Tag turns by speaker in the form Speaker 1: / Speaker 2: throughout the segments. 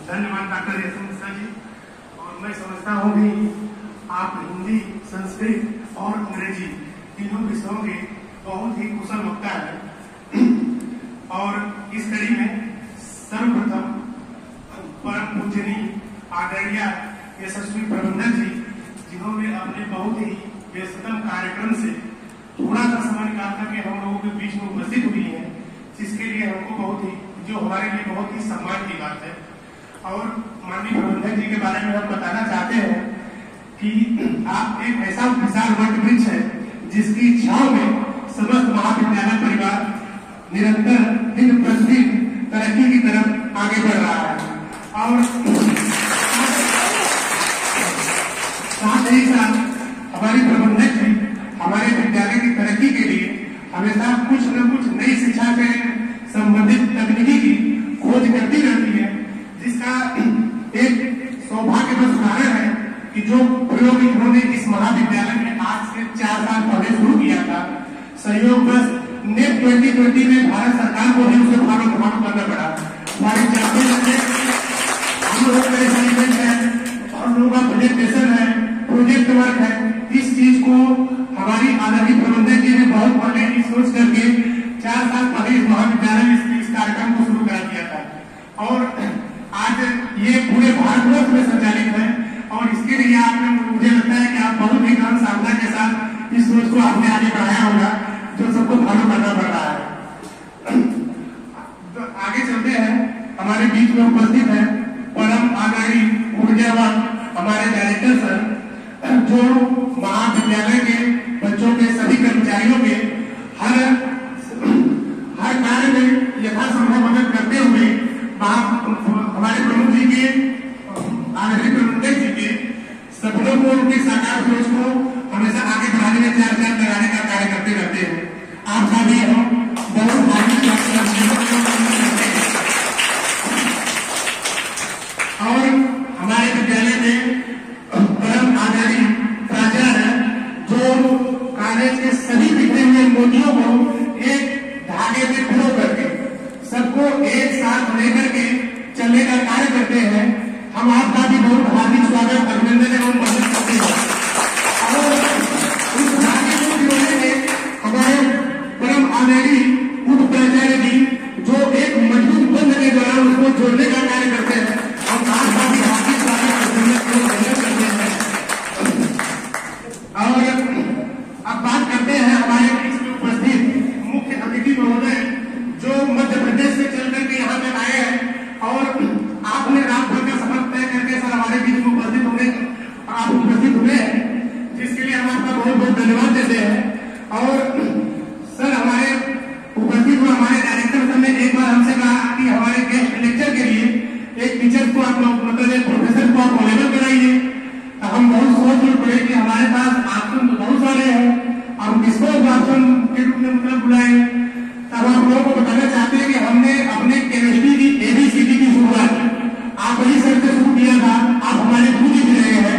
Speaker 1: धन्यवाद डॉक्टर यशवंत मिश्रा जी। और मैं समझता हूँ कि आप हिंदी, संस्कृत और अंग्रेजी तीनों विषयों के बहुत ही कुशल वक्ता है। और इस कड़ी में सर्वप्रथम परम पूजनीय आदरणीय यशस्वी प्रबंधक जी, जिन्होंने अपने बहुत ही व्यस्ततम कार्यक्रम से थोड़ा सा समय निकाल करके हम लोगों के बीच में उपस्थित हुई है, जिसके लिए हमको बहुत ही, जो हमारे लिए बहुत ही सम्मान की बात है। और माननीय प्रबंधक जी के बारे में हम बताना चाहते हैं कि आप एक ऐसा विशाल वट वृक्ष है जिसकी छांव में समस्त महाविद्यालय परिवार निरंतर दिन प्रतिदिन तरक्की की तरफ आगे बढ़ रहा है। और साथ ही साथ हमारी प्रबंधक जी हमारे विद्यालय की तरक्की के लिए हमेशा कुछ न कुछ नई शिक्षा से संबंधित तकनीकी की खोज करती रहती है, जिसका एक सौभाग्यवश उदाहरण है कि जो प्रयोग इन्होंने इस महाविद्यालय में आज से 4 साल पहले शुरू किया था, सहयोगवश नेप 2020 में भारत सरकार को भी उसे फॉलो करना पड़ा। हमारे हम लोगों का असाइनमेंट है, हम लोगों का प्रेजेंटेशन है, प्रोजेक्ट वर्क है। इस चीज को हमारी आदरणीय प्रबंधक जी ने बहुत पहले सोच करके 4 साल पहले इस महाविद्यालय में इस कार्यक्रम को शुरू करा दिया था। और आज ये पूरे भारतवर्ष में संचालित है। और इसके लिए आपने, मुझे लगता है कि आप बहुत ही काम साधना के साथ इस सोच को आपने आगे बढ़ाया होगा, जो सबको फॉलो करना पड़ रहा है। तो आगे चलते हैं। हमारे बीच में उपस्थित है परम आदरणीय ऊर्जावान हमारे डायरेक्टर सर, जो महाविद्यालय के बच्चों के सभी कर्मचारियों के हर कार्य में यथासंभव मदद करते हुए हमारे प्रमुख जी के, आदरणीय प्रबंधक जी के सपनों को, उनके साकार सोच को हमेशा आगे बढ़ाने में चार लगाने का कार्य करते रहते हैं। आप सभी हम बहुत और हमारे विद्यालय में परम आदरणीय प्राचार्य, जो कॉलेज के सभी बिखरे हुए मोतियों को एक धागे में पिरो करके सबको एक साथ लेकर के चलने का कार्य करते हैं। हम आपका भी बहुत हार्दिक स्वागत, अभिनंदन एवं मदद करते हैं। और उस धागे को पिरोने में हमारे परम आदरणीय उप प्राचार्य जी, जो एक मजबूत बंध के द्वारा उसको जोड़ने का कार्य करते हैं। हम आपका भी हार्दिक स्वागत, अभिनंदन करते हैं। और अब बात करते हैं हमारे बीच में उपस्थित मुख्य अतिथि महोदय, जो मध्य प्रदेश से चल करके यहाँ तक आए हैं। और आपने रात भर का सफर तय करके सर हमारे बीच में उपस्थित हुए हैं, जिसके लिए हम आपका बहुत बहुत धन्यवाद देते हैं। और सर हमारे उपस्थित हुए हमारे डायरेक्टर सर ने एक बार हमसे कहा कि हमारे गेस्ट लेक्चर के लिए एक टीचर को आप लोग, मतलब एक प्रोफेसर को आप अवेलेबल कराइए। हम बहुत सोच पड़े कि हमारे पास ऑप्शन तो बहुत सारे हैं, हम किसको ऑप्शन के रूप में मतलब बुलाएं। तब आप लोगों को बताना चाहते हैं कि हमने अपने केमिस्ट्री की ABCD की शुरुआत आप वही सर से शुरू किया था। आप हमारे पूरी भी रहे हैं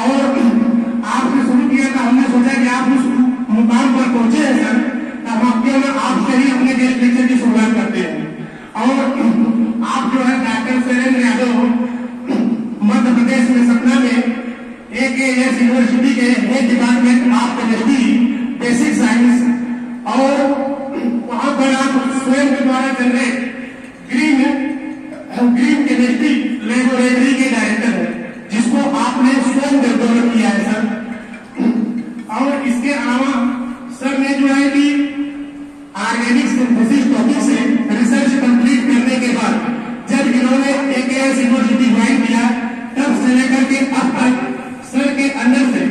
Speaker 1: और आपने शुरू किया था। हमने सोचा कि आप उस मुकाम पर पहुंचे हैं सर, तब हम क्यों ना आपसे ही अपने गेस्ट लेक्चर की शुरुआत करते हैं। और आप जो है डॉक्टर शैलेंद्र यादव, मध्य प्रदेश में सतना में AKS यूनिवर्सिटी के head department of chemistry basic science, और वहां पर आप स्वयं के द्वारा चल रहे ग्रीन केमिस्ट्री लेबोरेटरी के डायरेक्टर है, जिसको आपने स्वयं डेवलप किया है सर। और इसके अलावा सर ने जो है कि ऑर्गेनिक सिंथेसिस टॉपिक से रिसर्च कंप्लीट करने के बाद जब इन्होंने AKS यूनिवर्सिटी ज्वाइन किया, तब से लेकर के अब तक सर के अंदर से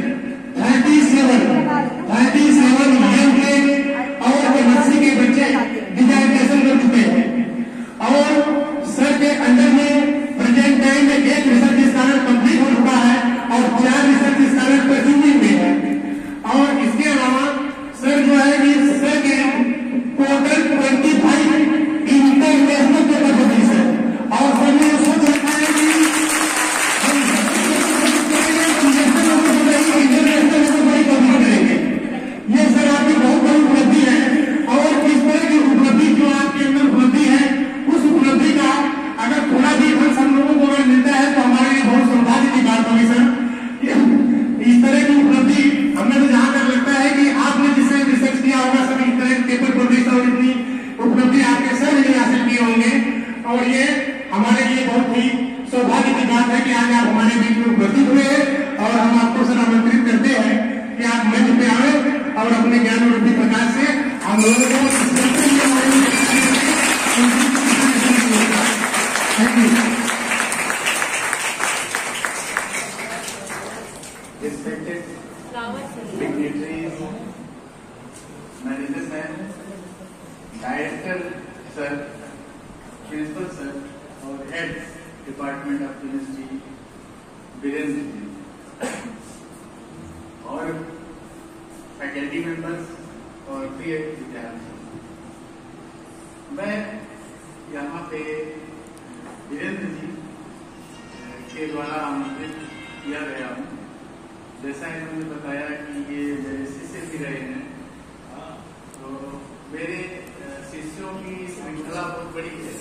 Speaker 1: 37 ईयर के और नर्सरी के बच्चे डिजाइनेशन कर चुके हैं। और सर के अंदर में प्रेजेंट टाइम में एक रिसर्च स्कॉलर कंप्लीट हो चुका है और 4 रिसर्च स्कॉलर प्रोसीडिंग में है। और इसके अलावा सर जो है कि सर के टोटल 25 इंटरनेशनल कैपेसिटीज है। और सर ने सोच रखा है कि इंटरनेशनल को बड़ी कमी करेंगे। ये सर आपकी बहुत बड़ी उपलब्धि है। और इस तरह की उपलब्धि जो आपके अंदर उपलब्धि है, उस उपलब्धि का अगर थोड़ा भी हम सब लोगों को अगर हमारे बीच में उपस्थित हुए हैं और हम आपको सर आमंत्रित करते हैं कि आप मंच पे आए और अपने ज्ञान और बुद्धि प्रकाश से हम लोगों को thank you.
Speaker 2: Respected dignitaries, management, director sir, principal sir, और heads department of chemistry, Virendra ji, और faculty members और प्रिय विद्यार्थी, मैं यहाँ पे वीरेंद्र जी के द्वारा आमंत्रित किया गया हूँ। जैसा इन्होंने बताया कि ये मेरे शिष्य भी रहे हैं, तो मेरे शिष्यों की श्रृंखला बहुत बड़ी है।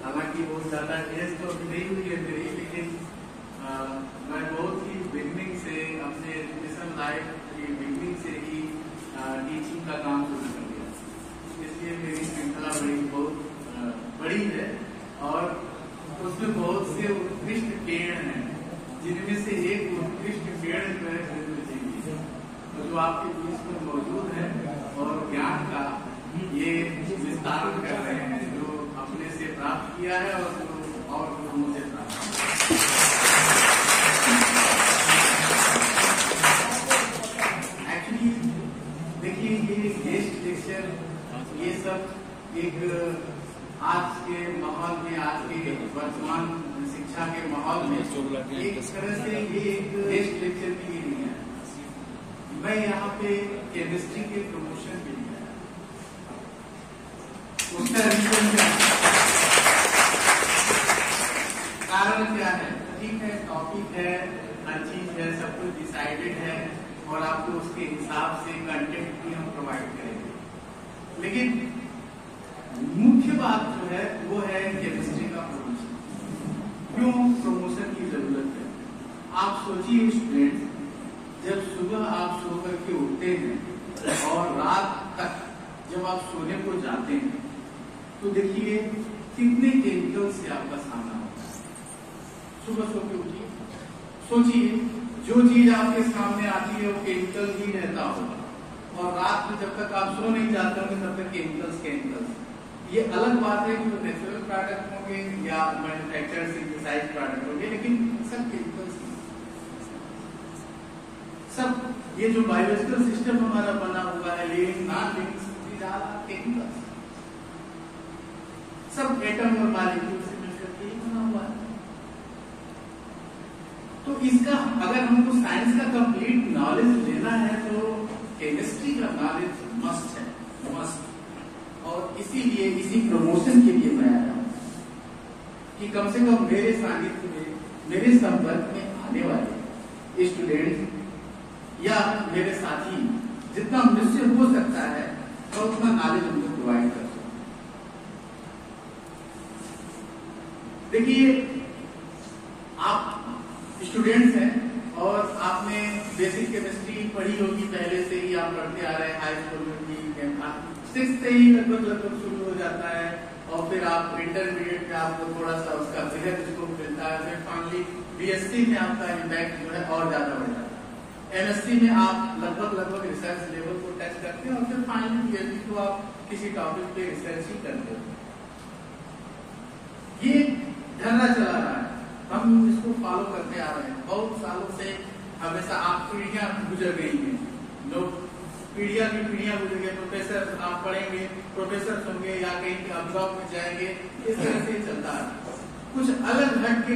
Speaker 2: हालांकि बहुत ज्यादा एज तो अभी नहीं हुई है मेरी, लेकिन मैं बहुत ही बिगनिंग से अपने एजुकेशन लाइफ की बिगनिंग से ही टीचिंग का काम शुरू कर दिया, इसलिए मेरी श्रृंखला बहुत बड़ी है और उसमें बहुत से उत्कृष्ट पेड़ हैं, जिनमें से एक उत्कृष्ट पेड़ जो है तो जो आपके बीच में मौजूद है और ज्ञान का ये विस्तार कर रहे हैं, जो अपने से प्राप्त किया है और जो मुझे प्राप्त एक्चुअली देखिए ये गेस्ट लेक्चर ये सब एक आज के माहौल में, आज के वर्तमान शिक्षा के माहौल में एक तरह से ये एक गेस्ट लेक्चर के लिए नहीं है। मैं यहाँ पे केमिस्ट्री के प्रमोशन के लिए आया। उसका रीजन क्या है, कारण क्या है? ठीक है, टॉपिक है, हर चीज है, सब कुछ डिसाइडेड है और आपको उसके हिसाब से कंटेंट भी हम प्रोवाइड करेंगे, लेकिन मुख्य बात जो है वो है केमिस्ट्री का प्रमोशन। क्यों प्रमोशन की जरूरत है? आप सोचिए स्टूडेंट, जब सुबह आप सो करके उठते हैं और रात तक जब आप सोने को जाते हैं तो देखिए कितने केमिकल से आपका सामना होता है। सुबह सो के उठिए, सोचिए जो चीज आपके सामने आती है वो केमिकल ही रहता होगा और रात में जब तक आप सो नहीं जाते होंगे तब तक केमिकल्स। ये अलग बात है कि वो नेचुरल प्रोडक्ट होंगे या मैन्युफैक्चर्ड सिंथेसाइज्ड प्रोडक्ट होंगे, लेकिन सब केमिकल्स, सब ये जो बायोलॉजिकल सिस्टम हमारा बना हुआ है, लिविंग नॉन लिविंग केमिकल्स, सब एटम और मॉलिक्यूल से मिलकर के बना हुआ है। तो इसका अगर हमको साइंस का कंप्लीट नॉलेज लेना है तो केमिस्ट्री का नॉलेज मस्ट है, मस्ट। और इसीलिए इसी प्रमोशन के लिए मैं आया हूं कि कम से कम मेरे सानिध्य में, मेरे संपर्क में आने वाले स्टूडेंट या मेरे साथी जितना मुझसे हो सकता है तो उतना नॉलेज उनको प्रोवाइड कर सकूं। देखिए आप स्टूडेंट्स हैं और आपने बेसिक केमिस्ट्री पढ़ी होगी, पहले से ही आप पढ़ते आ रहे हैं, हाई स्कूल में भी, 6th से ही लगभग शुरू हो जाता है और फिर आप इंटरमीडिएट में आपको थोड़ा सा उसका बृहद स्कोप मिलता है, फिर फाइनली बीएससी में आपका इम्पैक्ट जो है और ज्यादा बढ़ जाता है, एमएससी में आप लगभग रिसर्च लेवल को टच करते हैं और फिर फाइनली पीएचडी को आप किसी टॉपिक पे रिसर्च ही करते हो। ये धरना चला रहा है, हम इसको फॉलो करते आ रहे हैं बहुत सालों से, हमेशा आप पीढ़ियां गुजर गई हैं, लोग पीढ़ियां की पीढ़ियां गुजर गए, प्रोफेसर आप पढ़ेंगे, प्रोफेसर होंगे या कहीं आप जॉब में जाएंगे, इस तरह से चलता है। कुछ अलग हट के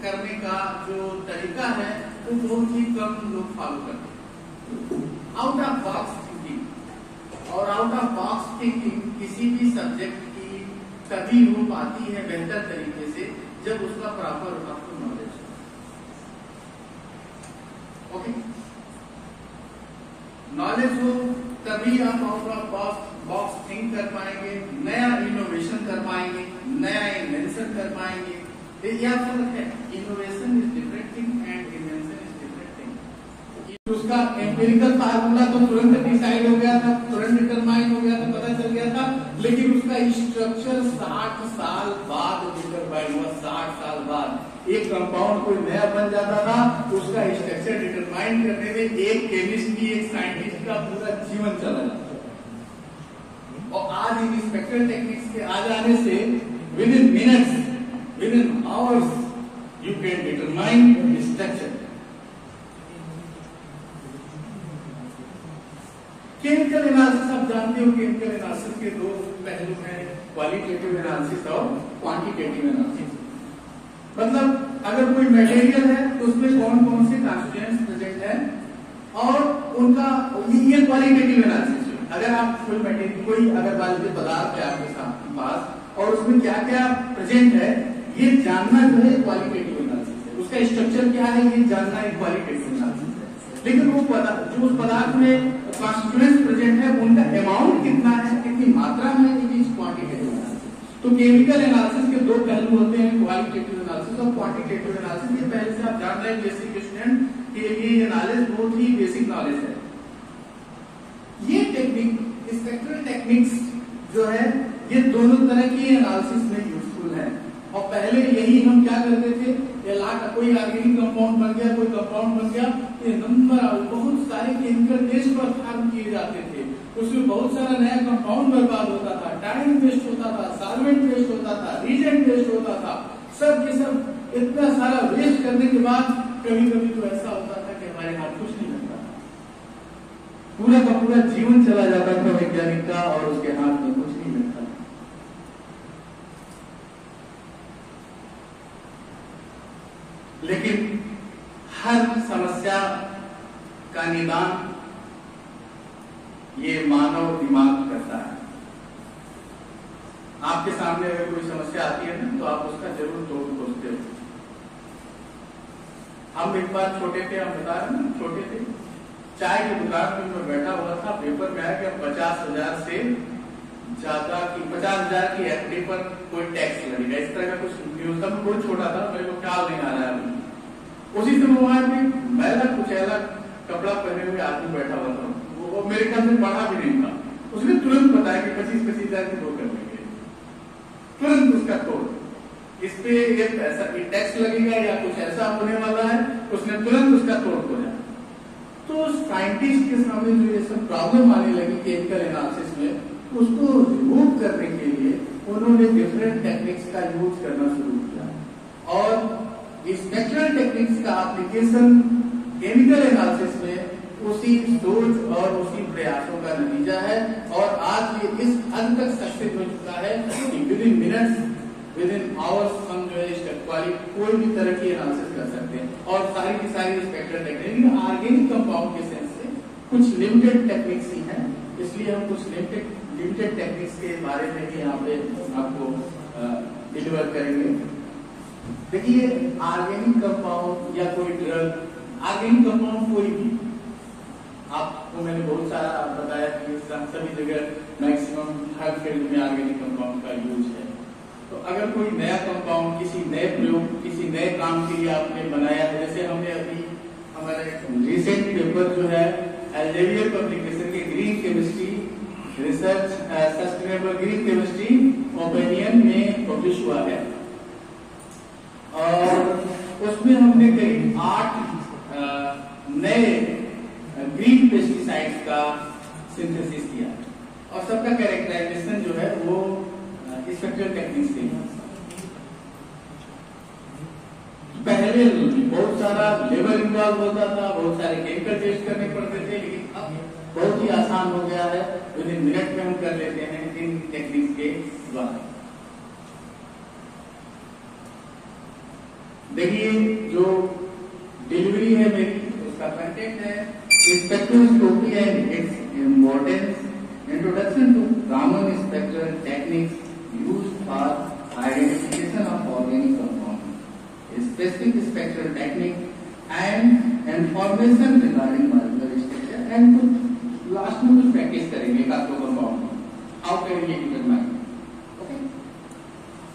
Speaker 2: करने का जो तरीका है वो बहुत ही कम लोग फॉलो करते हैं। आउट ऑफ बॉक्स थिंकिंग, और आउट ऑफ बॉक्स थिंकिंग किसी भी सब्जेक्ट की तभी हो पाती है बेहतर तरीके से जब उसका प्रॉपर आपको नॉलेज हो। ओके, नॉलेज हो तभी आप आउट ऑफ बॉक्स थिंक कर पाएंगे, नया इनोवेशन कर पाएंगे, नया इन्वेंशन कर पाएंगे। यह फर्क है, innovation is different thing and invention is different thing. उसका एम्पिरिकल फार्मूला तो तुरंत डिसाइड हो गया था, तुरंत डिटरमाइन हो गया था, पता चल गया था, लेकिन उसका स्ट्रक्चर 60 साल बाद डिटरमाइन हुआ, 60 साल बाद एक कंपाउंड कोई नया बन जाता था, उसका स्ट्रक्चर डिटरमाइन करने में एक केमिस्ट की, एक साइंटिस्ट का पूरा जीवन चला जाता था। और आज इन स्पेक्ट्रल टेक्निक्स के आ जाने से with in minutes, with in hours you can determine structure. Chemical analysis आप जानते हो, केमिकल एनालिसिस के दो पहलू हैं, क्वालिटेटिव एनालिसिस और क्वांटिटेटिव एनालिसिस। मतलब अगर कोई मटेरियल है तो उसमें कौन कौन से कॉन्स्टिट्यूएंट्स प्रेजेंट है और उनका ये क्वालिटेटिव एनालिसिस है। अगर आप कोई मटेरियल, कोई अगर बायोलॉजिकल पदार्थ है आपके पास और उसमें क्या क्या प्रेजेंट है ये जानना जो है क्वालिटेटिव एनालिसिस है। उसका स्ट्रक्चर क्या है ये जानना एक क्वालिटेटिव एनालिसिस है। लेकिन वो जो उस पदार्थ में कॉन्स्टिट्यूएंट्स प्रेजेंट है उनका अमाउंट कितना है, कितनी मात्रा में, इट इज क्वांटिटेटिव एनालिसिस। तो केमिकल एनालिसिस के दो पहलू होते हैं, क्वालिटेटिव एनालिसिस और क्वांटिटेटिव एनालिसिस। ये पहले से आप जान रहे हैं बेसिक स्टूडेंट कि ये नॉलेज बहुत ही बेसिक नॉलेज है। ये टेक्निक, स्पेक्ट्रल टेक्निक्स जो है ये दोनों तरह की एनालिसिस में यूजफुल है। और पहले यही हम क्या करते थे, कोई ऑर्गेनिक कंपाउंड बन गया, कोई कंपाउंड बन गया, ये नंबर बहुत सारे केमिकल टेस्ट परफॉर्म किए जाते थे, उसमें बहुत सारा नया कंपाउंड बर्बाद होता था, टाइम वेस्ट होता था, सॉल्वेंट वेस्ट होता था, रीजेंट वेस्ट होता था, सब के सब इतना सारा वेस्ट करने के बाद कभी कभी तो ऐसा होता था कि हमारे हाथ कुछ नहीं लगता था, पूरा का पूरा जीवन चला जाता था वैज्ञानिक का और उसके हाथ में कुछ नहीं लगता था। लेकिन हर समस्या का निदान ये मानव दिमाग करता है। आपके सामने अगर कोई समस्या आती है ना तो आप उसका जरूर तोड़ खोजते हो। हम एक बार छोटे थे, हम बता रहे हैं छोटे थे, चाय की दुकान में मैं बैठा हुआ था, पेपर में आया कि 50,000 से ज्यादा की 50,000 की एफडी पर कोई टैक्स लगेगा, इस तरह का कुछ न्यूज था। मैं बहुत छोटा था, मेरे को ख्याल नहीं आ रहा है। उसी समय वहां पे मैला कुचैला कपड़ा पहने हुए आदमी बैठा हुआ था, वो मेरे ख्याल से पढ़ा भी नहीं था। उसने तुरंत बताया कि 25,000 की दो कर लेंगे, तुरंत उसका तोड़, इस पे ये पैसा टैक्स लगेगा या कुछ ऐसा होने वाला है, उसने तुरंत उसका तोड़ खोजा। तो साइंटिस्ट के सामने जो ये सब प्रॉब्लम आने लगी केमिकल एनालिसिस में, उसको रिमूव करने के लिए उन्होंने डिफरेंट टेक्निक्स का यूज करना शुरू किया। और स्पेक्ट्रल टेक्निक्स का एप्लीकेशन केमिकल एनालिसिस में उसी सोच और उसी प्रयासों का नतीजा है। और आज ये इस हद तक सक्सेस हो चुका है कि with in minutes, with in hours हम जो है कोई भी तरह की एनालिसिस कर सकते हैं। और सारी की सारी स्पेक्ट्रल टेक्निक ऑर्गेनिक कंपाउंड के सेंस से कुछ लिमिटेड टेक्निक्स ही हैं, इसलिए हम कुछ लिमिटेड टेक्निक्स के बारे में भी यहाँ पे आपको डिलीवर करेंगे। देखिए, ऑर्गेनिक कंपाउंड या कोई ड्रग, ऑर्गेनिक कंपाउंड कोई भी, आपको मैंने बहुत सारा बताया कि सभी जगह मैक्सिमम हर फील्ड में ऑर्गेनिक कंपाउंड का यूज है। तो अगर कोई नया कंपाउंड किसी नए प्रयोग, किसी नए काम के लिए आपने बनाया है, जैसे हमने अभी हमारे रिसेंट पेपर जो है एल्जेवियर पब्लिकेशन के green chemistry research sustainable green chemistry opinion में पब्लिश हुआ है, और उसमें हमने करीब 8 नए ग्रीन पेस्टिसाइड्स का सिंथेसिस किया और सबका कैरेक्टराइजेशन जो है वो स्पेक्ट्रल टेक्निक्स से। पहले बहुत सारा लेबर इन्वॉल्व होता था, बहुत सारे केमिकल टेस्ट करने पड़ते थे, लेकिन अब बहुत ही आसान हो गया है, विद इन मिनट में हम कर लेते हैं इन टेक्निक्स के द्वारा। देखिए, जो डिलीवरी है मेरी, उसका कंटेंट है spectroscopy and its importance, introduction to common spectral techniques used for identification of organic compound, specific spectral technique and information regarding molecular structure, and कुछ लास्ट में कुछ प्रैक्टिस करेंगे compound, how can we determine. Okay,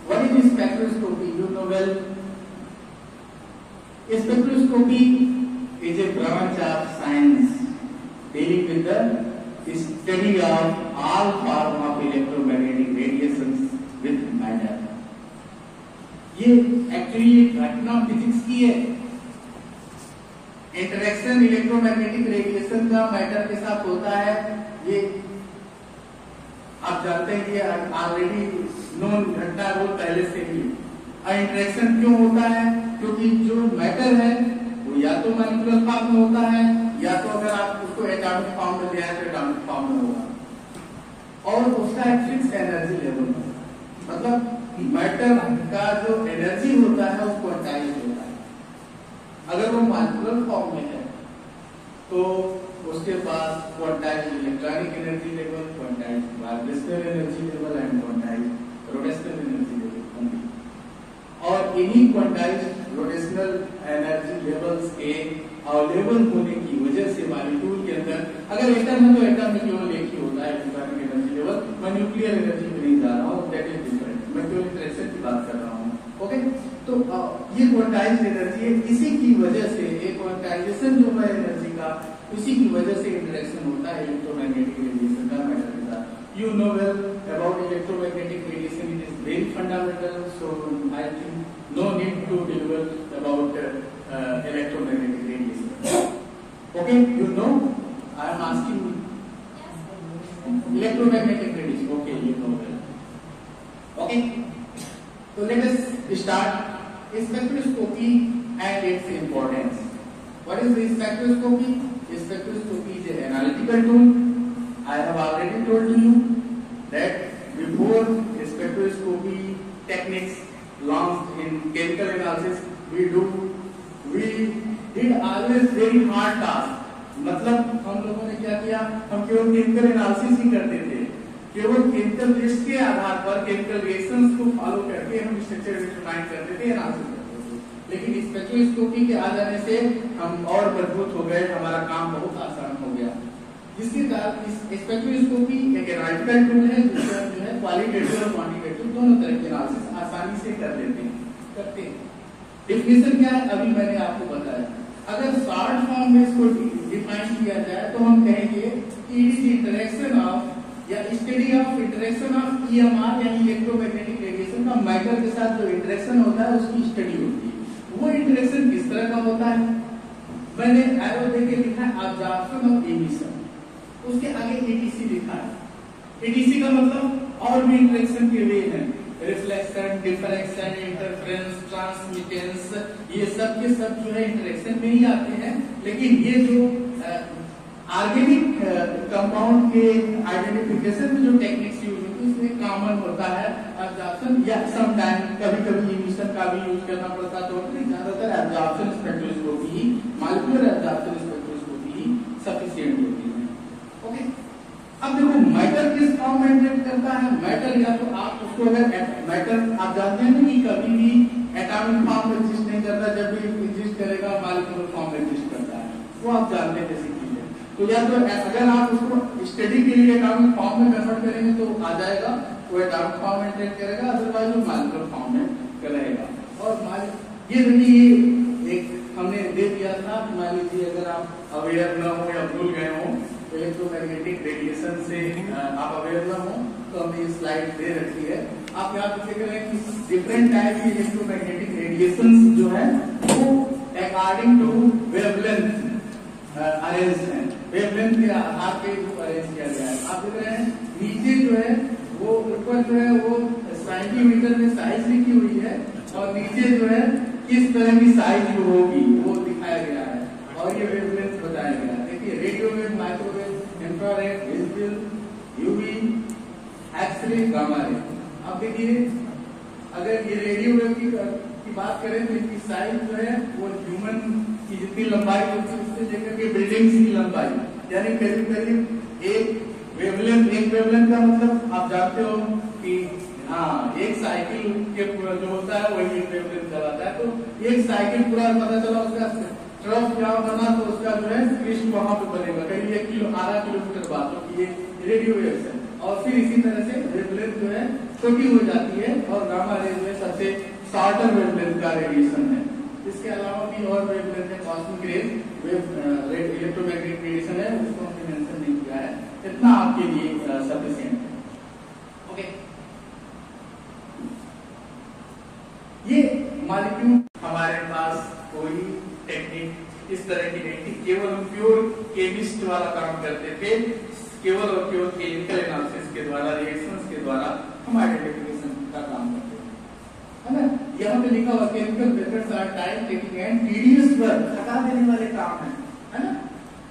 Speaker 2: what is spectroscopy? You know well, spectroscopy is a branch of science dealing with the study of all form of electromagnetic radiations with matter. ये actually घटना physics की है। Interaction electromagnetic radiation का matter के साथ होता है, ये आप जानते हैं कि ऑलरेडी नोन घटना वो पहले से ही। इंटरेक्शन क्यों होता है? क्योंकि जो मैटर है वो या तो मॉलिक्यूलर फॉर्म में होता है, या तो अगर आप उसको एटॉमिक फॉर्म में दिया है तो एटॉमिक फॉर्म में होगा, और उसका एक फिक्स एनर्जी लेवल है। मतलब मैटर का जो एनर्जी होता है वो क्वांटाइज होता है। अगर वो मॉलिक्यूलर फॉर्म में है तो उसके बाद quantize electronic energy level, quantize vibrational energy level and quantize rotational energy level होंगे। और इन्हीं क्वांटाइज रोटेशनल एनर्जी लेवल्स के अवेलेबल होने की वजह से मॉलिक्यूल के अंदर, अगर एटम है तो एटम में केवल एक ही होता है इलेक्ट्रॉनिक एनर्जी लेवल, मैं न्यूक्लियर एनर्जी में नहीं जा रहा हूँ, दैट इज डिफरेंट, मैं केवल इंटरेक्शन की बात कर रहा हूँ। ओके, तो ये क्वांटाइज एनर्जी है, इसी की वजह से एक क्वांटाइजेशन जो है एनर्जी का, उसी की वजह से इंटरेक्शन होता है इलेक्ट्रोमैग्नेटिक रेडिएशन का मैटर के साथ। You know well about electromagnetic radiation, it is very fundamental, so I think no need to discuss about electromagnetic radiation. Okay, you know, I am asking electromagnetic radiation, okay, you know well. Okay, so let us start spectroscopy and its importance. What is the spectroscopy? Spectroscopy is an analytical tool. I have already told you that before spectroscopy techniques launched in chemical analysis, we did always very hard task. मतलब हम लोगों ने क्या किया, हम केवल chemical analysis ही करते थे, केवल केमिकल टेस्ट के आधार पर केमिकल रिएक्शंस को फॉलो करके हम स्ट्रक्चर डिटरमाइन करते थे, एनालिसिस करते थे। लेकिन स्पेक्ट्रोस्कोपी के आ जाने से हम और मजबूत हो गए, हमारा काम बहुत आसान हो गया। जिसके कारण स्पेक्ट्रोस्कोपी एक एनालिटिकल टूल है, जिससे हम जो है क्वालिटेटिव और क्वांटिटेटिव दोनों तरह के एनालिसिस आसानी से करते हैं। डेफिनेशन क्या है अभी मैंने आपको बताया। अगर शॉर्ट फॉर्म में इसको डिफाइन किया जाए तो हम कहेंगे इट इज इंटरेक्शन ऑफ या study of interaction of EMR यानी इलेक्ट्रोमैग्नेटिक रेडिएशन का मैटर के साथ जो इंटरेक्शन होता है उसकी स्टडी होती है। वो इंटरेक्शन किस तरह का होता है, मैंने एरो देके लिखा है अब्जॉर्प्शन और एमिशन, उसके आगे एटीसी लिखा है। एटीसी का मतलब और भी इंटरेक्शन के वे हैं, रिफ्लेक्शन, डिफ्रैक्शन, इंटरफेरेंस, ट्रांसमिटेंस, ये सब के सब जो है इंटरेक्शन में ही आते हैं। लेकिन ये जो ऑर्गेनिक कंपाउंड के आइडेंटिफिकेशन में जो टेक्निक्स यूज होती है उसमें कॉमन होता है एब्जॉर्प्शन या सम टाइम कभी-कभी एमिशन का भी यूज करना पड़ता है। तो ज्यादातर absorption spectroscopy, molecular absorption spectroscopy sufficient होती है। ओके, अब देखो मैटर किस फॉर्म में इंटरेक्ट करता है। मैटर या तो आप उसको अगर मैटर आप जानते हैं कि कभी भी एटॉमिक फॉर्म में एग्जिस्ट नहीं करता, जब भी एग्जिस्ट करेगा मॉलिक्यूलर फॉर्म में एग्जिस्ट करता है, वो आप जानते हैं जैसी चीज है। तो या तो अगर आप उसको स्टडी के लिए एटॉमिक फॉर्म में कन्वर्ट करेंगे तो आ जाएगा, वो एटॉमिक फॉर्म में इंटरेक्ट करेगा, अदरवाइज वो मॉलिक्यूलर फॉर्म में रहेगा। और ये एक हमने दे दिया था, मान लीजिए अगर आप अवेयर न हो या भूल गए हो इलेक्ट्रोमैग्नेटिक रेडिएशन से आप अवेयर न हो तो हमने स्लाइड दे रखी है। आप यहाँ पे देख रहे हैं कि डिफरेंट टाइप की इलेक्ट्रोमैग्नेटिक रेडिएशंस जो है वो अकॉर्डिंग टू वेवलेंथ अरेंज है, वेवलेंथ के आधार पे अरेंज किया गया है। आप देख रहे हैं नीचे जो है वो ऊपर जो है वो सेंटीमीटर में साइज लिखी हुई है और नीचे जो है किस तरह की साइज होगी वो दिखाया गया है और ये वेवलेंथ बताया गया है। देखिए radio wave, microwave, infrared, visible, UV, X ray, gamma ray. अब देखिए अगर ये रेडियोवेव की बात करें तो इसकी साइज जो है वो ह्यूमन की जितनी लंबाई होती है उससे लेकर के बिल्डिंग्स की लंबाई, यानी करीब करीब एक वेवलेंथ का मतलब आप जानते हो कि हाँ एक साइकिल के पूरा जो होता है वही एक वेवलेंथ कहलाता है। तो एक साइकिल पूरा पता चला उसका ट्रफ क्या बना तो उसका जो है कृष्ण वहां पे बनेगा करीब 1 किलोमीटर बाद, तो ये रेडियो वेव्स है। और फिर इसी तरह से वेवलेंथ जो है छोटी हो जाती है और गामा रे जो है सबसे शॉर्टर वेवलेंथ का रेडिएशन है। इसके अलावा भी और वेवलेंथ है, कॉस्मिक रेज, इलेक्ट्रोमैग्नेटिक रेडिएशन है, उसको हमने मेंशन नहीं किया है, इतना आपके लिए सफिशिएंट है। ओके, ये मॉलिक्यूल हमारे पास कोई टेक्निक इस तरह की नहीं थी, केवल हम प्योर केमिस्ट वाला काम करते थे, केवल और केवल केमिकल एनालिसिस के द्वारा, रिएक्शंस के द्वारा हम आइडेंटिफिकेशन का काम करते हैं, है ना। यहाँ पे लिखा हुआ chemical methods are time taking and tedious work, थका देने वाले काम है ना।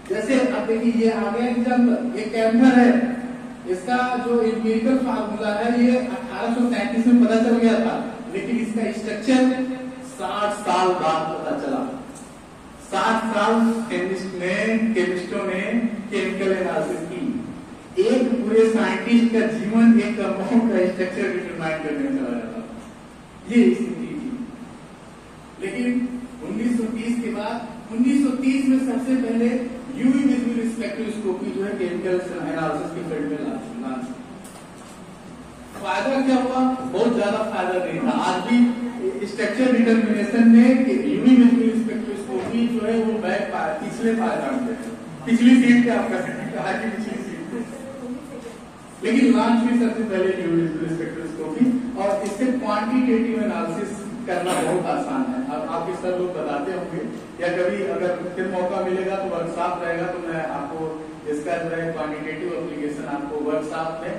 Speaker 2: जैसे अब देखिए ये आ गया एग्जांपल, ये कैम्फर है, इसका जो एम्पिरिकल फार्मूला है ये 1837 में पता चल गया था, लेकिन इसका स्ट्रक्चर 60 साल बाद पता चला। 60 साल केमिस्टों ने केमिकल एनालिसिस की। एक पूरे साइंटिस्ट का जीवन एक कंपाउंड का स्ट्रक्चर डिटरमाइन करने में चला जाता, ये स्थिति थी। लेकिन 1930 के बाद 1930 में सबसे पहले यूवी विजिबल स्पेक्ट्रोस्कोपी जो है केमिकल एनालिसिस के फील्ड में लॉन्च। फायदा क्या हुआ? बहुत ज्यादा फायदा नहीं था। आज भी स्ट्रक्चर डिटर्मिनेशन में यूवी विजिबल स्पेक्ट्रोस्कोपी जो है वो पिछले पायदान पे है, पिछली सीट पे आप कर सकते हैं, आज की पिछली सीट पे। लेकिन लॉन्च भी सबसे पहले यूवी विजिबल स्पेक्ट्रोस्कोपी, और इससे क्वांटिटेटिव एनालिसिस करना बहुत आसान है। अब आपके सर लोग बताते होंगे, या कभी अगर फिर मौका मिलेगा तो वर्कशॉप रहेगा तो मैं आपको इसका जो है क्वांटिटेटिव एप्लीकेशन आपको वर्कशॉप में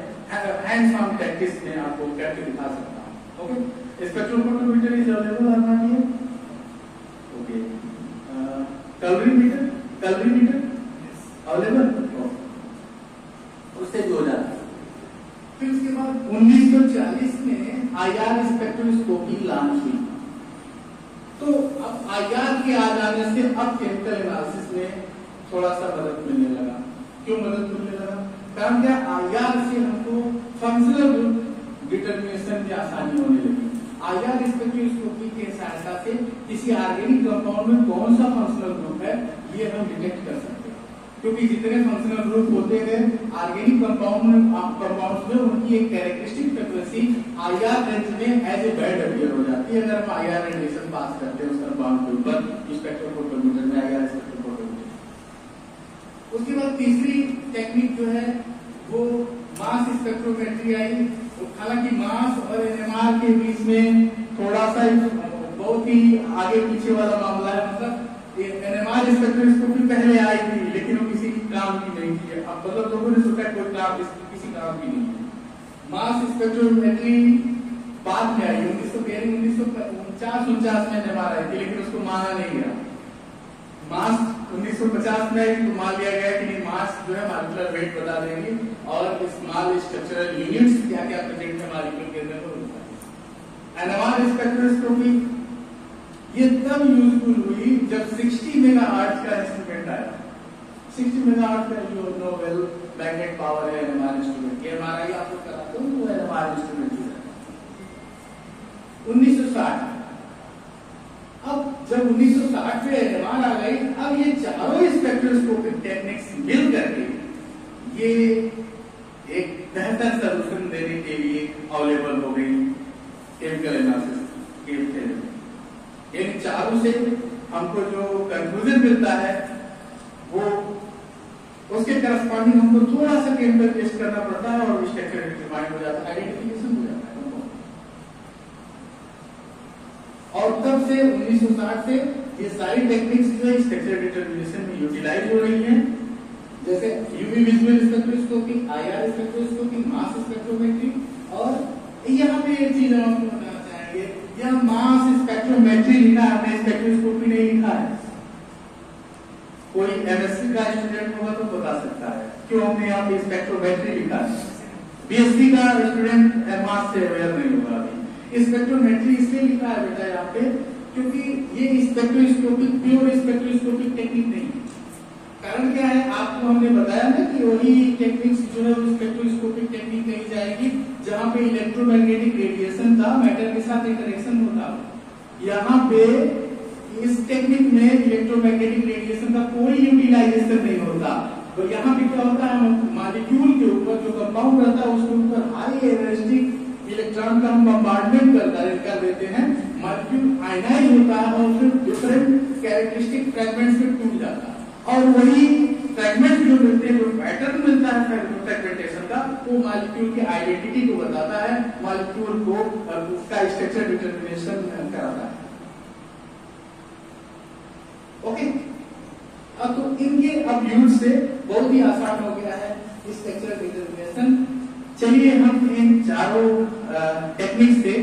Speaker 2: हैंड्स ऑन प्रैक्टिस में आपको करके दिखा सकता हूँ। ओके, स्पेक्ट्रोफोटोमीटर इज अवेलेबल और not here. Okay, calorimeter available, उससे जो जाता है। फिर उसके बाद 1940 में आईआर स्पेक्ट्रोस्कोपी लॉन्च हुई। तो अब आईआर के आ जाने से अब केमिकल एनालिसिस में थोड़ा सा मदद मिलने लगा। क्यों मदद मिलने लगा? कारण क्या, आईआर से हमको फंक्शनल डिटर्मिनेशन की आसानी होने लगी। आईआर स्पेक्ट्रोस्कोपी की सहायता से किसी ऑर्गेनिक कंपाउंड में कौन सा फंक्शनल ग्रुप है ये हम डिटेक्ट कर सकते हैं, क्योंकि जितने फंक्शनल ग्रुप होते हैं ऑर्गेनिक कंपाउंड्स में उनकी एक कैरेक्टरिस्टिक फ्रीक्वेंसी आईआर रेंज में एज ए बैंड अपीयर हो जाती है अगर हम आईआर रेडिएशन पास करते हैं उस कंपाउंड के ऊपर स्पेक्ट्रोफोटोमीटर में, आईआर स्पेक्ट्रोफोटोमीटर। उसके बाद तीसरी टेक्निक जो है वो मास स्पेक्ट्रोमेट्री आई। हालांकि मास और एनएमआर के बीच में थोड़ा सा बहुत ही आगे पीछे वाला मामला है, मतलब एनएमआर स्पेक्ट्रोस्कोपी पहले आई थी लेकिन वो किसी काम की नहीं थी। अब मतलब लोगों ने सोचा कोई काम किसी काम की नहीं है। मास स्पेक्ट्रोमेट्री बाद में आई, 1949 में एनएमआर आई थी, लेकिन उसको माना नहीं गया। मास 1950 में तो मान लिया गया कि नहीं, मास जो है मॉलिक्यूलर वेट बता देंगे और स्मॉल स्ट्रक्चरल यूनिट्स क्या क्या प्रेजेंट है मॉलिक्यूल के अंदर वो बताएंगे। एनएमआर स्पेक्ट्रोस्कोपी ये तब यूजफुल हुई जब 60 मेगाहर्ट्ज का इंस्ट्रूमेंट आया। 60 मेगाहर्ट्ज का जो नोबेल मैग्नेट पावर है एनएमआर इंस्ट्रूमेंट, ये एमआरआई आप लोग कराते हो वो एनएमआर इंस्ट्रूमेंट है। 1960 अब जब 1960 में एनएमआर आ गई, अब ये चारों स्पेक्ट्रोस्कोपिक टेक्निक्स मिल करके ये एक बेहतर सॉल्यूशन देने के लिए अवेलेबल हो गई केमिकल एनालिसिस के फील्ड में। इन चारों से हमको जो कंक्लूजन मिलता है वो उसके करस्पॉन्डिंग हमको थोड़ा सा केमिकल टेस्ट करना पड़ता है और स्ट्रक्चर डिटरमाइन हो जाता है, आइडेंटिफिकेशन हो जाता है। और तब से 1960 से ये सारी टेक्निक्स जो है स्ट्रक्चर डिटरमिनेशन में यूटिलाइज हो रही हैं, जैसे UV visual spectroscopy, IR spectroscopy, mass spectrometry. और यहाँ पे एक चीज हम आपको बताना चाहेंगे, यह मास स्पेक्ट्रोमेट्री लिखा है, हमने स्पेक्ट्रोस्कोपी नहीं लिखा है। कोई एमएससी का स्टूडेंट होगा तो बता सकता है क्यों हमने यहाँ पे स्पेक्ट्रोमेट्री लिखा है। बीएससी का स्टूडेंट मास से अवेयर नहीं होगा अभी। स्पेक्ट्रोमेट्री इसलिए लिखा है बेटा यहाँ पे क्योंकि ये स्पेक्ट्रोस्कोपिक प्योर स्पेक्ट्रोस्कोपिक टेक्निक नहीं है। कारण क्या है, आपको हमने बताया ना कि वही टेक्निक्स जो है स्पेक्ट्रोस्कोपिक टेक्निक कही जाएगी जहाँ पे इलेक्ट्रोमैग्नेटिक रेडिएशन का मैटर के साथ इंटरेक्शन होता है। यहाँ पे इस टेक्निक में इलेक्ट्रोमैग्नेटिक रेडिएशन का कोई यूटिलाइजेशन नहीं होता। तो यहाँ पे क्या होता है, मॉलिक्यूल के ऊपर जो कंपाउंड रहता है उसके ऊपर हाई एनर्जेटिक इलेक्ट्रॉन का हम बम्बार्डमेंट कर देते हैं, मॉलिक्यूल आयनाइज होता है और फिर डिफरेंट कैरेक्टरिस्टिक फ्रेगमेंट्स में टूट जाता है। और वही फ्रेगमेंट जो मिलते हैं, जो पैटर्न मिलता है फ्रेगमेंटेशन का, वो मॉलिक्यूल की आइडेंटिटी को बताता है, मॉलिक्यूल को उसका स्ट्रक्चर डिटरमिनेशन कराता है। अब तो इनके अब यूज से बहुत ही आसान हो गया है स्ट्रक्चरल डिटरमिनेशन। चलिए हम इन चारों टेक्निक से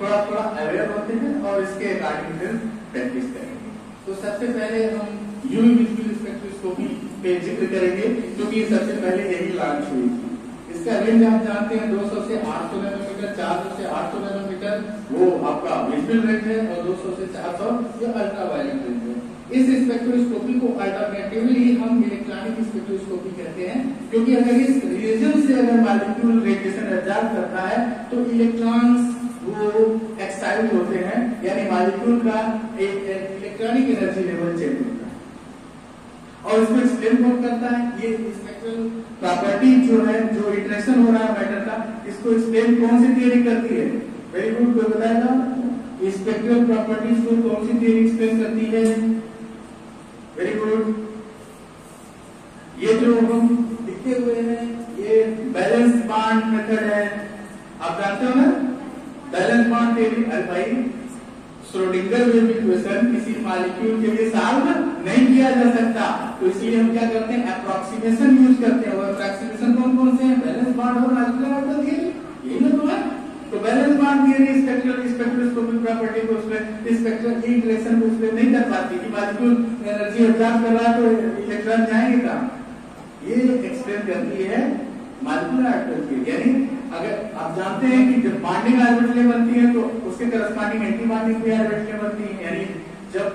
Speaker 2: थोड़ा थोड़ा अवेयर होते हैं और इसके अकॉर्डिंग फिर प्रैक्टिस करेंगे। तो सबसे पहले हम यूवी विजुअल स्पेक्ट्रोस्कोपी पे जिक्र करेंगे क्योंकि सबसे पहले यही लॉन्च हुई थी। इसका रेंज आप जानते हैं 200 से 800 नैनोमीटर, 400 से 800 नैनोमीटर वो आपका विजुअल रेंज है और 200 से 400 ये अल्ट्रावायलेट रेंज है। इस स्पेक्ट्रोस्कोपी को अल्टरनेटिवली हम इलेक्ट्रॉनिक स्पेक्ट्रोस्कोपी कहते हैं क्योंकि अगर इस रीजन से अगर मॉलिक्यूल रेडिएशन एब्जॉर्ब करता है तो इलेक्ट्रॉन्स वो एक्साइट होते हैं, यानी मॉलिक्यूल का एक इलेक्ट्रॉनिक एनर्जी लेवल चेंज होता है और इसको एक्सप्लेन कौन करता है, ये स्पेक्ट्रल प्रॉपर्टी जो है, जो इंटरेक्शन हो रहा है मैटर का, इसको एक्सप्लेन कौन सी थियरी करती है? वेरी गुड, कोई बताएगा? स्पेक्ट्रल प्रॉपर्टीज को कौन सी थियरी एक्सप्लेन करती है? वेरी गुड, ये जो हम लिखते हुए हैं ये बैलेंस बॉन्ड मेथड है, आप जानते हो ना बैलेंस बॉन्ड थियरी। अरे भाई श्रोडिंगर वेव इक्वेशन किसी मॉलिक्यूल के लिए सॉल्व नहीं किया जा सकता, तो इसलिए हम क्या करते हैं अप्रोक्सीमेशन यूज करते हैं। और अप्रोक्सीमेशन कौन कौन से हैं? बैलेंस बॉन्ड और मॉलिक्यूलर ऑर्बिटल थियरी, यही ना तो है। तो valence bond theory spectroscopic property को उसमें स्पेक्ट्रल इंटरेक्शन को उसमें नहीं कर पाती कि मॉलिक्यूल एनर्जी एब्जॉर्ब कर रहा है तो इलेक्ट्रॉन जाएंगे कहां, ये एक्सप्लेन करती है मॉलिक्यूलर ऑर्बिटल थियरी। यानी अगर आप जानते हैं कि जब बॉन्डिंग ऑर्बिटलें बनती है तो उसके करस्पॉन्डिंग एंटी बॉन्डिंग भी ऑर्बिटलें बनती हैं, यानी जब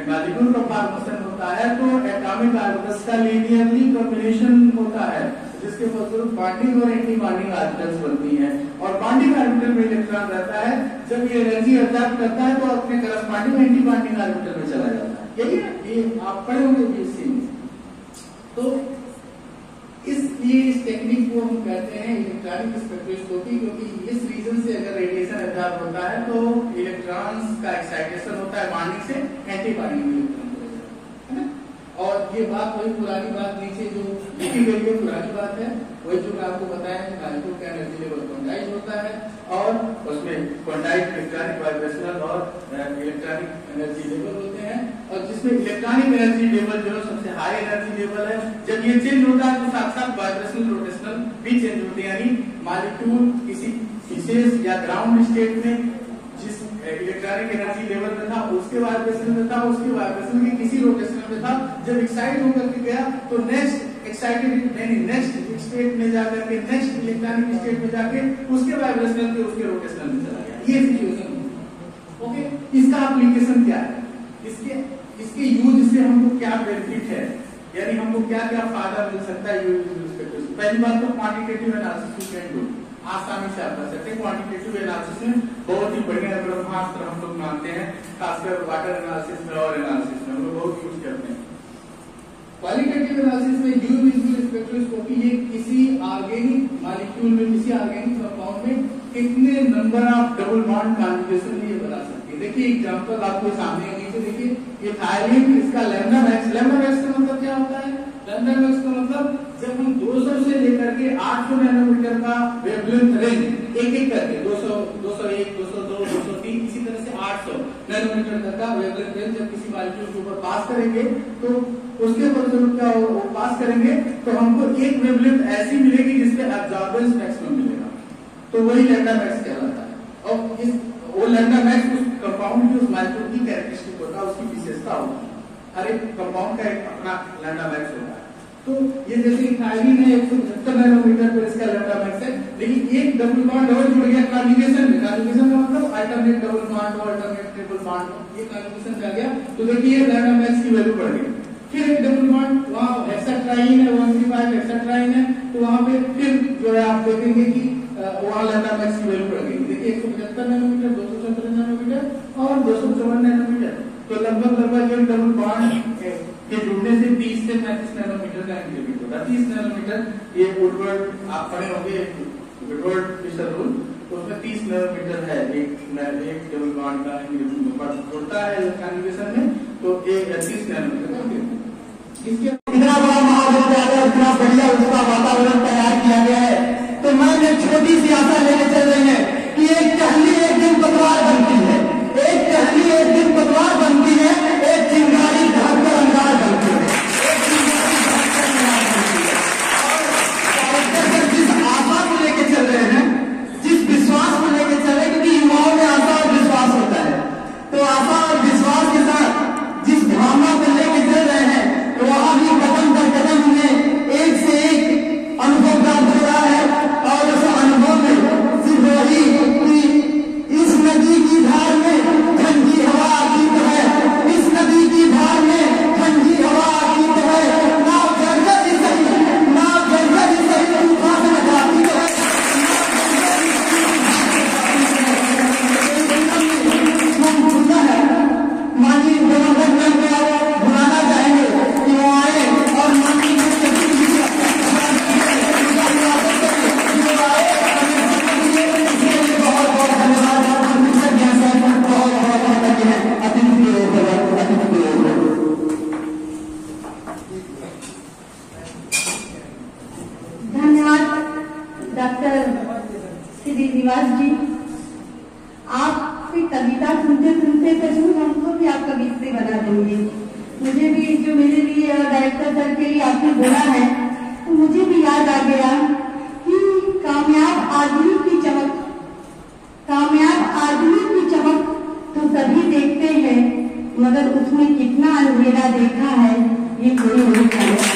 Speaker 2: मॉलिक्यूल का फॉर्मेशन होता है तो एटॉमिक ऑर्बिटल्स का लीनियरली कॉम्बिनेशन होता है जिसके फलस्वरूप बॉन्डिंग और एंटी बॉन्डिंग ऑर्बिटल्स बनती हैं और बॉन्डिंग ऑर्बिटल में इलेक्ट्रॉन रहता है, जब ये एनर्जी एब्जॉर्ब करता है तो अपने करस्पॉन्डिंग एंटी बॉन्डिंग ऑर्बिटल में चला जाता है। यही है, ये आप पढ़े होंगे बीएससी में। तो इसलिए इस टेक्निक को हम कहते हैं इलेक्ट्रॉनिक स्पेक्ट्रोस्कोपी, क्योंकि इस रीजन से अगर रेडिएशन एब्जॉर्ब होता है तो इलेक्ट्रॉन्स का एक्साइटेशन होता है बॉन्डिंग से एंटी बॉन्डिंग इलेक्ट्रॉन, है ना। और ये बात वही पुरानी बात नीचे जो लिखी गई है पुरानी बात है, वही जो मैं आपको बताया कि मॉलिक्यूल का एनर्जी लेवल क्वांटाइज होता है और उसमें क्वांटाइज इलेक्ट्रॉनिक वाइब्रेशनल और इलेक्ट्रॉनिक एनर्जी लेवल होते हैं। और जिसमें इलेक्ट्रॉनिक एनर्जी लेवल जो सबसे हाई एनर्जी लेवल है, जब ये चेंज होता है तो साथ साथ वाइब्रेशनल रोटेशनल भी चेंज होते हैं, यानी मॉलिक्यूल किसी विशेष या ग्राउंड स्टेट में जिस इलेक्ट्रॉनिक एनर्जी लेवल में था उसके वाइब्रेशन में था, उसके वाइब्रेशन के किसी रोटेशन में था, जब एक्साइट होकर के गया तो नेक्स्ट एक्साइटेड यानी नेक्स्ट स्टेट में जाकर के नेक्स्ट इलेक्ट्रॉनिक स्टेट में जाके उसके वाइब्रेशनल के उसके रोटेशनल में चला गया। ये सिचुएशन ओके। इसका एप्लीकेशन क्या है, इसके यूज से हमको क्या बेनिफिट है, यानी हमको क्या क्या फायदा मिल सकता है यूज से। पहली बात तो क्वांटिटेटिव एनालिसिस कैन डू, आसानी से आप कर सकते हैं। क्वांटिटेटिव एनालिसिस में बहुत ही बढ़िया ब्रह्मास्त्र हम लोग मानते हैं, खासकर वाटर एनालिसिस में और एनालिसिस में हम लोग बहुत यूज करते हैं। क्वालिटेटिव एनालिसिस में यूवी विजुअल स्पेक्ट्रोस्कोपी ये किसी ऑर्गेनिक मॉलिक्यूल में, किसी ऑर्गेनिक कंपाउंड में कितने number of double bond conjugation ये बता सकती है। देखिए एग्जांपल आपको सामने है, नीचे देखिए इथाइलिन, इसका लैम्डा मैक्स का मतलब क्या होता है? लैम्डा मैक्स का मतलब जब हम 200 से लेकर के 800 नैनोमीटर का वेवलेंथ रेंज एक एक करके 200, 201, 202, 203 इसी तरह से 800 नैनोमीटर तक का वेवलेंथ रेंज जब किसी मॉलिक्यूल के ऊपर पास करेंगे तो उसके फलस्वरूप क्या वो पास करेंगे तो हमको एक वेवलेंथ ऐसी मिलेगी जिसपे एब्जॉर्बेंस मैक्सिमम मिलेगा, तो वही लैम्डा मैक्स कहलाता है। और इस वो लैम्डा मैक्स उस कंपाउंड की, उस मॉलिक्यूल की कैरेक्टरिस्टिक होता है, उसकी विशेषता होती है। हर एक कंपाउंड का एक अपना लैम्डा मैक्स होता है। तो ये जैसे इथाइलिन है 175 नैनोमीटर पर इसका लैम्डा मैक्स है, लेकिन एक डबल बॉन्ड और जुड़ गया कॉन्जुगेशन में। कॉन्जुगेशन का मतलब अल्टरनेट डबल बॉन्ड और अल्टरनेट ट्रिपल बॉन्ड, ये कॉन्जुगेशन में आ गया तो देखिए लैम्डा मैक्स की वैल्यू बढ़ गई। फिर एक डबल बॉन्ड वहां हेक्साट्राइन है, 135 हेक्साट्राइन है, तो वहां पे फिर जो है आप देखेंगे कि वहां लैम्डा मैक्स की वैल्यू बढ़ गई। देखिए 175 नैनोमीटर, 274 नैनोमीटर और 254 नैनोमीटर, तो लगभग एक डबल बॉन्ड के जुड़ने से 30 से 35 नैनोमीटर का इंक्रीमेंट होता है। 30 नैनोमीटर ये वुडवर्ड आप पढ़े होंगे वुडवर्ड फिशर रूल, तो उसमें 30 नैनोमीटर है एक डबल बॉन्ड का जुड़ता है कॉन्जुगेशन में, तो एक 30 नैनोमीटर का इसके
Speaker 3: इतना बड़ा महाविद्यालय, इतना बढ़िया उसका वातावरण तैयार किया गया है, तो मैंने छोटी सी आशा लेके चल रही है कि एक टहनी एक दिन पतवार बनती है, एक टहनी एक दिन पतवार बनती है, एक चिंगारी घर पर अंगार बनती है।
Speaker 4: मगर उसमें कितना अंधेरा देखा है ये कोई नहीं जानता।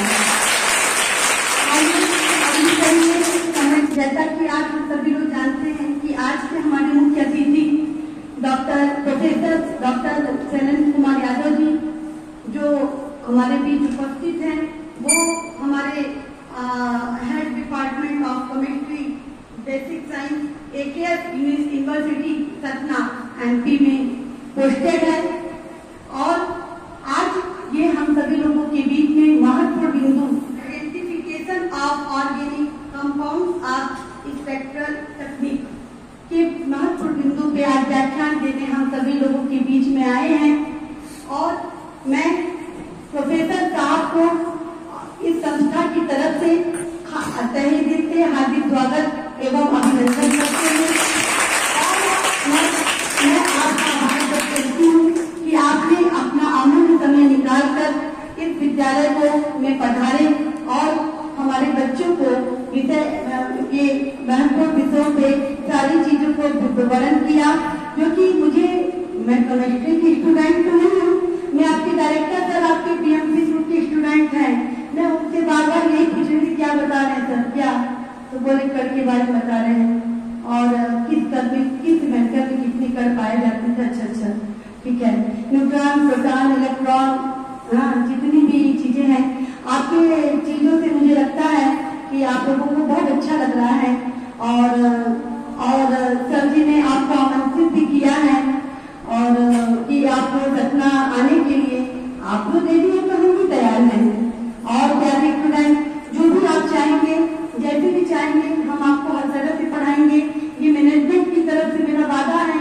Speaker 4: जैसा कि आज हम सभी लोग जानते हैं कि आज के हमारे मुख्य अतिथि प्रोफेसर डॉक्टर शैलेंद्र कुमार यादव जी जो हमारे बीच उपस्थित हैं, वो हमारे head department of chemistry basic science AKS university Satna MP में पोस्टेड है। और आज ये हम सभी लोगों के बीच में महत्वपूर्ण बिंदु identification of organic compounds of spectral तकनीक के महत्वपूर्ण बिंदु पे आज व्याख्यान देने हम सभी लोगों के बीच में आए हैं। और मैं प्रोफेसर साहब को इस संस्था की तरफ से तहे दिल से हार्दिक स्वागत एवं अभिनंदन करते हैं। मैं आपका आभार व्यक्त करती हूँ कि आपने अपना अमूल्य समय निकालकर इस विद्यालय को में पधारे और हमारे बच्चों को ये महत्वपूर्ण विषयों पे सारी चीजों को विवरण किया, जो कि मैं केमिस्ट्री की स्टूडेंट तो नहीं हूँ, मैं आपके डायरेक्टर सर आपके PMC ग्रुप के स्टूडेंट हैं। मैं उनसे बार बार यही पूछ रही थी क्या बता रहे हैं सर, क्या तो बोले कण के बारे में बता रहे हैं और किस सेमेस्टर में कितने कण पाए जाते थे। अच्छा ठीक है, न्यूट्रॉन प्रोटॉन इलेक्ट्रॉन, हाँ जितनी भी चीजें हैं आपके चीजों से मुझे लगता है कि आप लोगों को बहुत अच्छा लग रहा है। और सर जी ने आपको आमंत्रित भी किया है और कि आप सतना आने के लिए आप लोग रेडी हैं तो हम भी तैयार हैं। और प्यारे स्टूडेंट जो भी आप चाहेंगे जैसे भी चाहेंगे हम आपको हर तरह से पढ़ाएंगे। ये मैनेजमेंट की तरफ से मेरा वादा है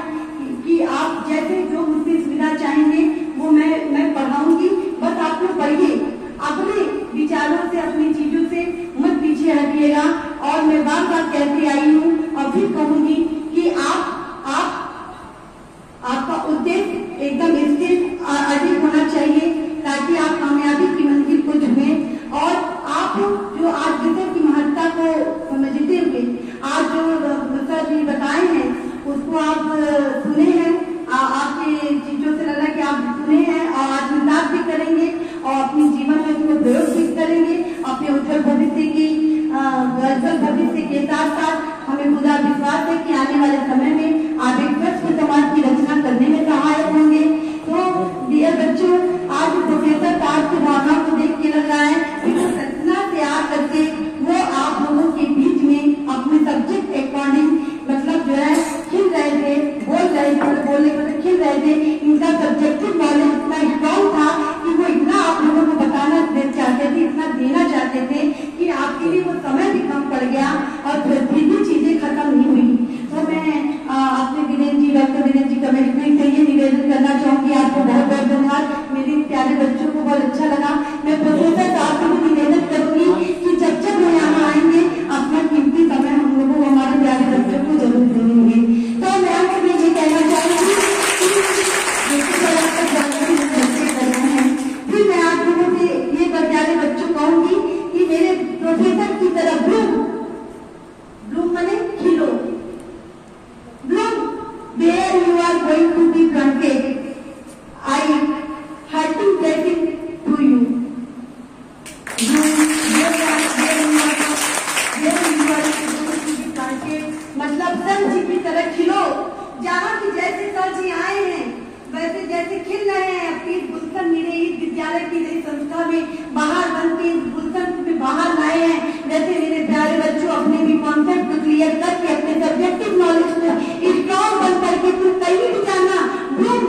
Speaker 4: कि आप जैसे जो मुझसे सुविधा चाहेंगे वो मैं पढ़ाऊंगी। बस आप लोग पढ़िए, अपने विचारों से अपनी चीजों से मत पीछे हटिएगा। और मैं बार बार कहती आई हूँ और फिर कहूंगी कि आपका उद्देश्य एकदम स्थिर अधिक होना चाहिए ताकि आप कामयाबी की मंजिल को छुए। और आप जो आज विषय की महत्ता को समझते हुए आज जो सर जी बताए हैं उसको आप सुने हैं, आपके चीजों से लगा कि आप सुने हैं और आत्मसात भी करेंगे और अपने जीवन में उसको प्रयोग भी करेंगे। अपने उज्जवल भविष्य के साथ साथ हमें पूरा विश्वास है कि आने वाले समय में आप एक स्वस्थ समाज की रचना करने में सहायक होंगे। तो डियर बच्चों, आज प्रोफेसर साहब की भावनाओं को देख के लग रहा है कि वो सतना से आ करके वो आप लोगों के बीच में अपने सब्जेक्ट अकॉर्डिंग मतलब जो है खिल रहे थे, बोलने को खिल रहे थे। इनका सब्जेक्टिव नॉलेज इतना स्ट्रॉन्ग था कि वो इतना आप लोगों को बताना चाहते थे, इतना देना चाहते थे कि आपके लिए वो समय भी कम पड़ गया और फिर भी चीजें खत्म नहीं हुई। तो मैं अपने वीरेंद्र जी डॉक्टर वीरेंद्र जी कमेटी से ये निवेदन करना चाहूंगी, आपको बहुत बहुत धन्यवाद। मेरे प्यारे बच्चों को बहुत अच्छा लगा। मैं प्रोफेसर साहब को भी निवेदन करूंगी कि जब वो यहाँ आएंगे अपना कीमती समय हम लोगों हमारे प्यारे बच्चों को जरूर देंगे। तो मैं आपको ये कहना चाहूंगी फिर मैं आप लोगों से ये प्यारे बच्चों कहूंगी कि मेरे प्रोफेसर की तरह ब्लूम माने खिलो, Bloom where you are going to be planted, I heartily blessing to you. मतलब सर जी की तरह खिलो, जहाँ की जैसे सर जी आए हैं वैसे जैसे खिल रहे हैं। अपनी गुलशन मेरे इस विद्यालय की नई संस्था में बाहर बन के गुलशन में बाहर लाए हैं, वैसे मेरे प्यारे बच्चों अपने भी कॉन्सेप्ट को क्लियर करके अपने सब्जेक्टिव नॉलेज को स्ट्रॉन्ग बन करके तुम कहीं भी जाना ब्लूम